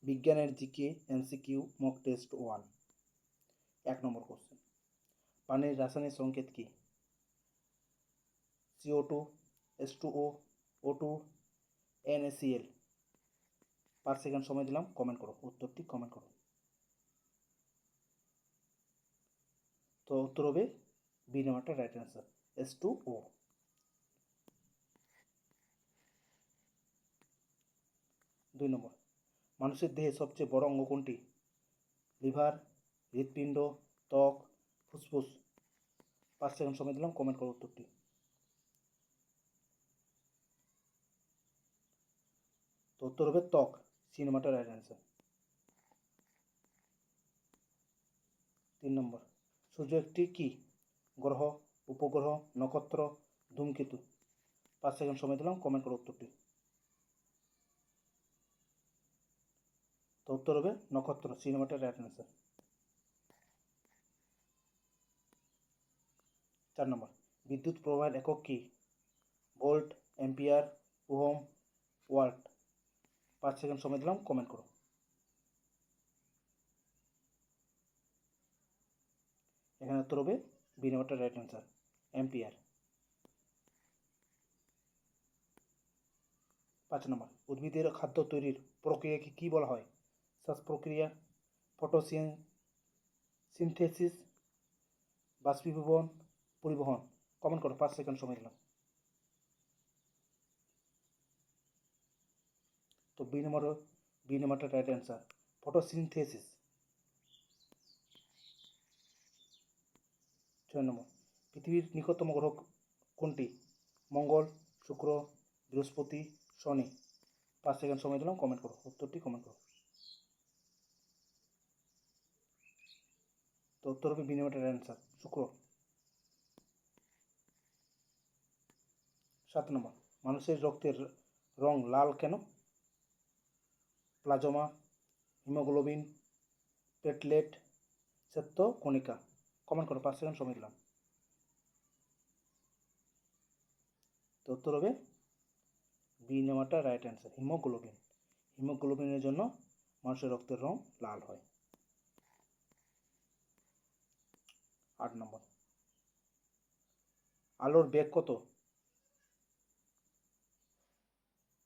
বিজ্ঞানের GK MCQ mock test 1। 1 নম্বর question, পানির রাসায়নিক সংকেত কি? CO2, H2O, O2, NaCl। 5 second সময় দিলাম, কমেন্ট করো, উত্তরটি কমেন্ট করো। তো উত্তর হবে বি নাম্বারটা রাইট অ্যান্সার, H2O। 2 নম্বর, মানুষের দেহে সবচেয়ে বড় অঙ্গ কোনটি? লিভার, হৃৎপিণ্ড, ত্বক, ফুসফুস। 5 সেকেন্ড সময় দিলাম, কমেন্ট করো উত্তরটি। তো উত্তর হবে ত্বক, সি নাম্বারটা রাইট অ্যান্সার। 3 নম্বর, সূর্য একটি কি? গ্রহ, উপগ্রহ, নক্ষত্র, ধূমকেতু। 5 সেকেন্ড সময় দিলাম, কমেন্ট করো উত্তরটি। তো উত্তর হবে নক্ষত্র, সি নাম্বারটা রাইট অ্যান্সার। 4 নম্বর, বিদ্যুৎ প্রবাহের একক কি? Volt, ampere, ohm, watt. 5 second সময় দিলাম, কমেন্ট করো। এখানে উত্তর হবে বি নাম্বারটা রাইট অ্যান্সার, অ্যাম্পিয়ার। 5 নম্বর, উদ্ভিদের খাদ্য তৈরির প্রক্রিয়াকে কি বলা হয়? শ্বাস প্রক্রিয়া, ফটোসিনথেসিস, বাষ্পীভবন, পরিবহন। কমেন্ট করো, 5 সেকেন্ড সময় দিলাম। তো বি নাম্বারটা রাইট অ্যান্সার, ফটোসিনথেসিস। 6 নম্বর, পৃথিবীর নিকটতম গ্রহ কোনটি? মঙ্গল, শুক্র, বৃহস্পতি, শনি। 5 সেকেন্ড সময় দিলাম, কমেন্ট করো উত্তরটি, কমেন্ট করো। তো উত্তর হবে বি নাম্বারটা রাইট অ্যান্সার, শুক্র। 7 নম্বর, মানুষের রক্তের রং লাল কেন? প্লাজমা, হিমোগ্লোবিন, প্লেটলেট, শ্বেত কণিকা। কমেন্ট করো, 5 সেকেন্ড সময় দিলাম। তো উত্তর হবে বি নাম্বারটা রাইট অ্যান্সার, হিমোগ্লোবিন। হিমোগ্লোবিনের জন্য মানুষের রক্তের রং লাল হয়। 8 নম্বর, আলোর বেগ কত?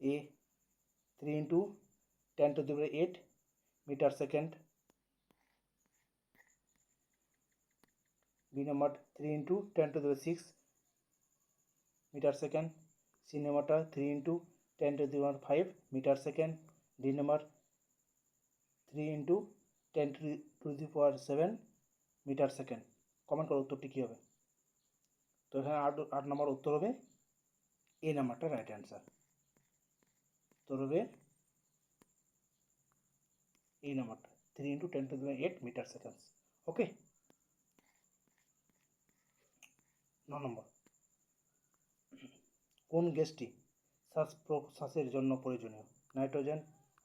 A 3 × 10⁸ metre second, B number 3 × 10⁶ metre second, C নাম্বারটা 3 × 10⁵ metre second, D number 3 × 10⁷ metre second. Comment করো উত্তরটি কী হবে। তো এখানে 8 নম্বর উত্তর হবে এ নাম্বারটা রাইট অ্যান্সার। উত্তর হবে এই নাম্বারটা 3 × 10⁸ মিটার সেকেন্ড। ওকে। 9 নম্বর, কোন গ্যাসটি শ্বাস প্রশ্বাসের জন্য প্রয়োজনীয়? Nitrogen,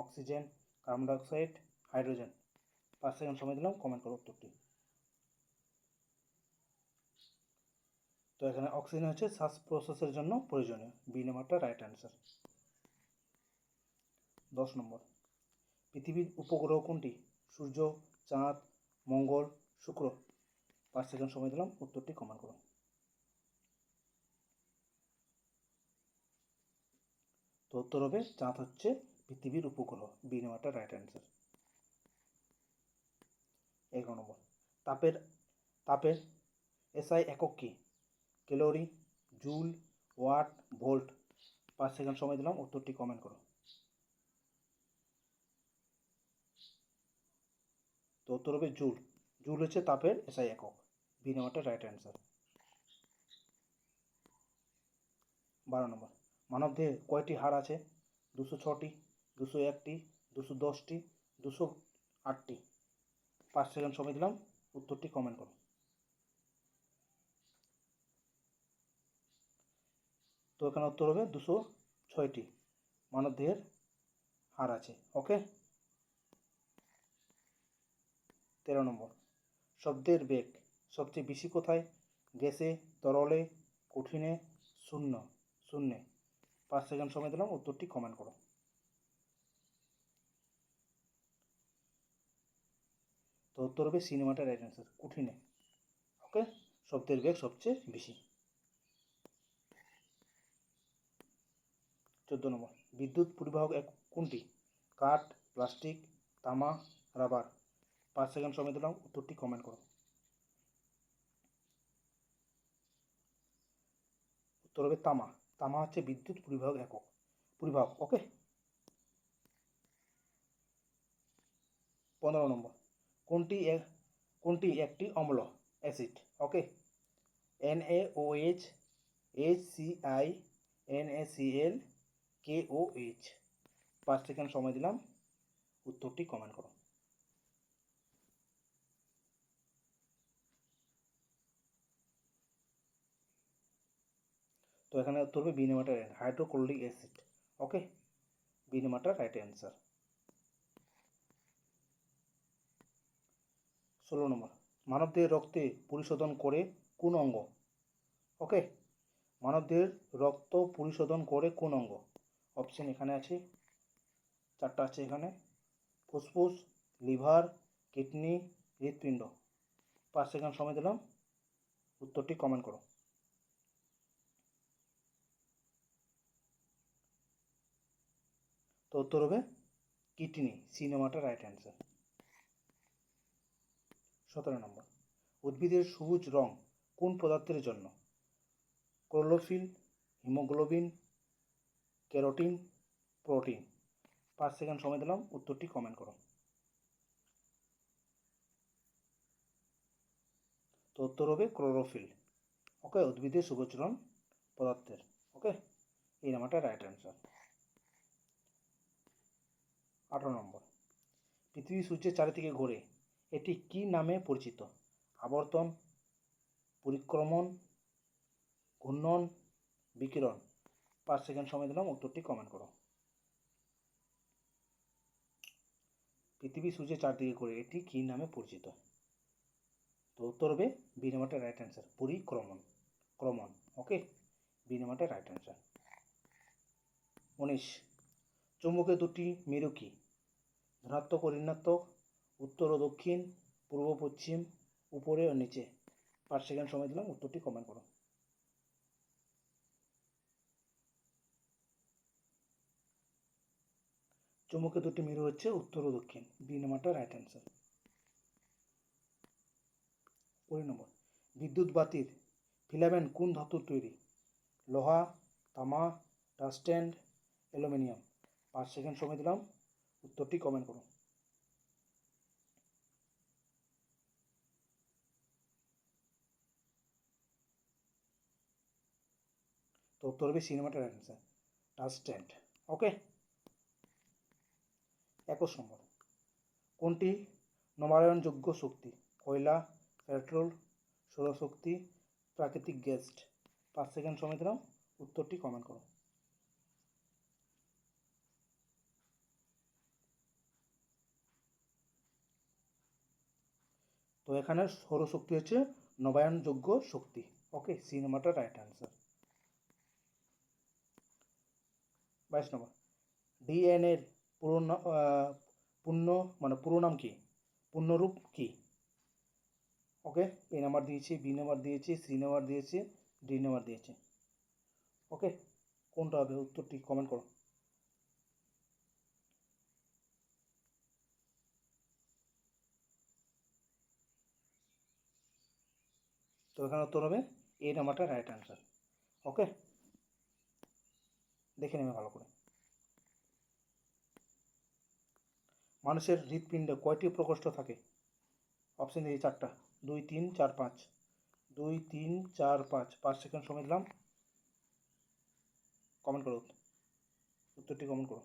oxygen, carbon dioxide, hydrogen. 5 second সময় দিলাম, কমেন্ট করো উত্তরটি। তো এখানে অক্সিজেন হচ্ছে শ্বাস প্রশ্বাসের জন্য প্রয়োজনীয়, বি নাম্বারটা রাইট অ্যান্সার। 10 নম্বর, পৃথিবীর উপগ্রহ কোনটি? সূর্য, চাঁদ, মঙ্গল, শুক্র। 5 সেকেন্ড সময় দিলাম, উত্তরটি কমেন্ট করো। তো উত্তর হবে চাঁদ হচ্ছে পৃথিবীর উপগ্রহ, বি নাম্বারটা রাইট অ্যান্সার। 11 নম্বর, তাপের এসআই একক কি? Calorie, joule, watt, volt. 5 second সময় দিলাম, উত্তরটি কমেন্ট করো। তো উত্তর হবে জুল। জুল হচ্ছে তাপের এসআই একক, বি নাম্বারটা রাইট অ্যান্সার। 12 নম্বর, মানবদেহে কয়টি হাড় আছে? 206টি, 201টি, 210টি, 208টি। 5 সেকেন্ড সময় দিলাম, উত্তরটি কমেন্ট করো। তো এখানে উত্তর হবে 206টি মানবদেহের হাড় আছে। ওকে। 13 নম্বর, শব্দের বেগ সবচেয়ে বেশি কোথায়? গ্যাসে, তরলে, কঠিনে, শূন্যে। 5 সেকেন্ড সময় দিলাম, উত্তরটি কমেন্ট করো। উত্তর হবে সিনেমাটা রাইট অ্যান্সার। কঠিনে, ওকে, শব্দের বেগ সবচেয়ে বেশি। 14 নম্বর, বিদ্যুৎ পরিবাহক এক কোনটি? কাঠ, প্লাস্টিক, তামা, রাবার। 5 সেকেন্ড সময় দিলাম, উত্তরটি কমেন্ট করো। উত্তর হবে তামা। তামা হচ্ছে বিদ্যুৎ পরিবাহক একক, পরিবাহক, ওকে। 15 নম্বর, কোনটি একটি অম্ল, অ্যাসিড, ওকে? NaOH, HCl, NaCl, KOH। 5 second সময় দিলাম, উত্তরটি কমেন্ট করো। তো এখানে উত্তর হবে বি নাম্বারটা রাইট, হাইড্রোক্লোরিক অ্যাসিড, ওকে, বি নাম্বারটা রাইট অ্যান্সার। 16 নম্বর, মানবদেহের রক্তে পরিশোধন করে কোন অঙ্গ? ওকে, মানবদেহের রক্ত পরিশোধন করে কোন অঙ্গ? অপশন এখানে আছে, 4টা আছে এখানে, ফুসফুস, লিভার, কিডনি, হৃৎপিণ্ড। 5 সেকেন্ড সময় দিলাম, উত্তরটি কমেন্ট করো। তো উত্তর হবে কিডনি, সি নাম্বারটা রাইট অ্যান্সার। 17 নম্বর, উদ্ভিদের সবুজ রং কোন পদার্থের জন্য? Chlorophyll, haemoglobin, carotene, protein. 5 second সময় দিলাম, উত্তরটি কমেন্ট করো। তো উত্তর হবে ক্লোরোফিল, ওকে, উদ্ভিদের সবুজ রং পদার্থের, ওকে, এই নাম্বারটা রাইট অ্যান্সার। 18 নম্বর, পৃথিবী সূর্যের চারিদিকে ঘোরে, এটি কি নামে পরিচিত? আবর্তন, পরিক্রমণ, ঘূর্ণন, বিকিরণ। 5 সেকেন্ড সময় দিলাম, উত্তরটি কমেন্ট করো। পৃথিবী সূর্যের চারদিকে ঘোরে, এটি কি নামে পরিচিত? তো উত্তর হবে বি নাম্বারটা রাইট অ্যান্সার, পরিক্রমণ, ক্রমণ, ওকে, বি নাম্বারটা রাইট অ্যান্সার। 19, চুম্বকের দুটি মেরু কি? ধনাত্মক ও ঋণাত্মক, উত্তর ও দক্ষিণ, পূর্ব পশ্চিম, উপরে ও নিচে। 5 সেকেন্ড সময় দিলাম, উত্তরটি কমেন্ট করো। চুম্বকের দুটি মেরু হচ্ছে উত্তর ও দক্ষিণ, বি নাম্বারটা রাইট অ্যান্সার। 20 নম্বর, বিদ্যুৎ বাতির ফিলামেন্ট কোন ধাতুর তৈরি? লোহা, তামা, টাংস্টেন, অ্যালুমিনিয়াম। 5 সেকেন্ড সময় দিলাম, উত্তরটি কমেন্ট করো। তো উত্তর হবে সি নাম্বারটা রাইট অ্যান্সার, টাংস্টেন, ওকে। 21 নম্বর, কোনটি নবায়নযোগ্য শক্তি? কয়লা, পেট্রোল, সৌরশক্তি, প্রাকৃতিক গ্যাস। 5 সেকেন্ড সময় দিলাম, উত্তরটি কমেন্ট করো। তো এখানে সৌরশক্তি হচ্ছে নবায়নযোগ্য শক্তি, ওকে, সি নাম্বারটা রাইট অ্যান্সার। 22 নম্বর, ডিএনএর পুরো নাম কি? পূর্ণরূপ কি? ওকে, এ নাম্বার দিয়েছি, বি নাম্বার দিয়েছি, সি নাম্বার দিয়েছি, ডি নাম্বার দিয়েছি, ওকে, কোনটা হবে? উত্তরটি কমেন্ট করো। তো এখানে উত্তর হবে এ নাম্বারটা রাইট অ্যান্সার, ওকে, দেখে নেবে ভালো করে। মানুষের হৃৎপিণ্ডে কয়টি প্রকোষ্ঠ থাকে? অপশন দিয়েছি 4টা, 2, 3, 4, 5। 2, 3, 4, 5। 5 সেকেন্ড সময় দিলাম, কমেন্ট করো, উত্তরটি কমেন্ট করো।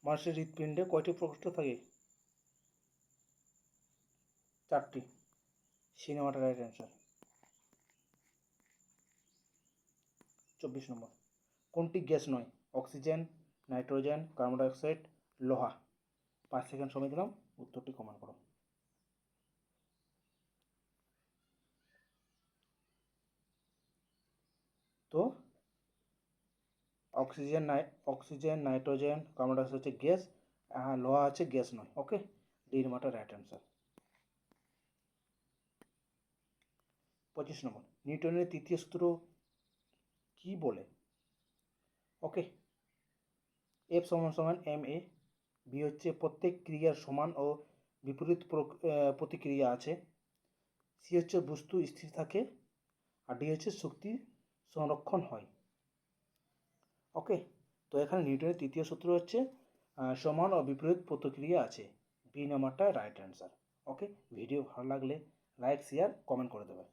মানুষের হৃৎপিণ্ডে কয়টি প্রকোষ্ঠ থাকে? 4টি, সি নাম্বারটা রাইট অ্যান্সার। 24 নম্বর, কোনটি গ্যাস নয়? অক্সিজেন, নাইট্রোজেন, কার্বন ডাইঅক্সাইড, লোহা। 5 সেকেন্ড সময় দিলাম, উত্তরটি কমেন্ট করো। তো অক্সিজেন, নাইট্রোজেন, কার্বন ডাইঅক্সাইড হচ্ছে গ্যাস, হ্যাঁ লোহা আছে, গ্যাস নয়। ওকে, ডি নাম্বারটা রাইট অ্যান্সার। 25 নম্বর, নিউটনের তৃতীয় সূত্র কি বলে? ওকে, এফ সমান সমান এম এ, বি হচ্ছে প্রত্যেক ক্রিয়ার সমান ও বিপরীত প্রতিক্রিয়া আছে, সি হচ্ছে বস্তু স্থির থাকে, আর ডি হচ্ছে শক্তি সংরক্ষণ হয়। ওকে, তো এখানে নিউটনের তৃতীয় সূত্র হচ্ছে সমান ও বিপরীত প্রতিক্রিয়া আছে, বি নাম্বারটা রাইট অ্যান্সার। ওকে, ভিডিও ভালো লাগলে লাইক শেয়ার কমেন্ট করে দেবে।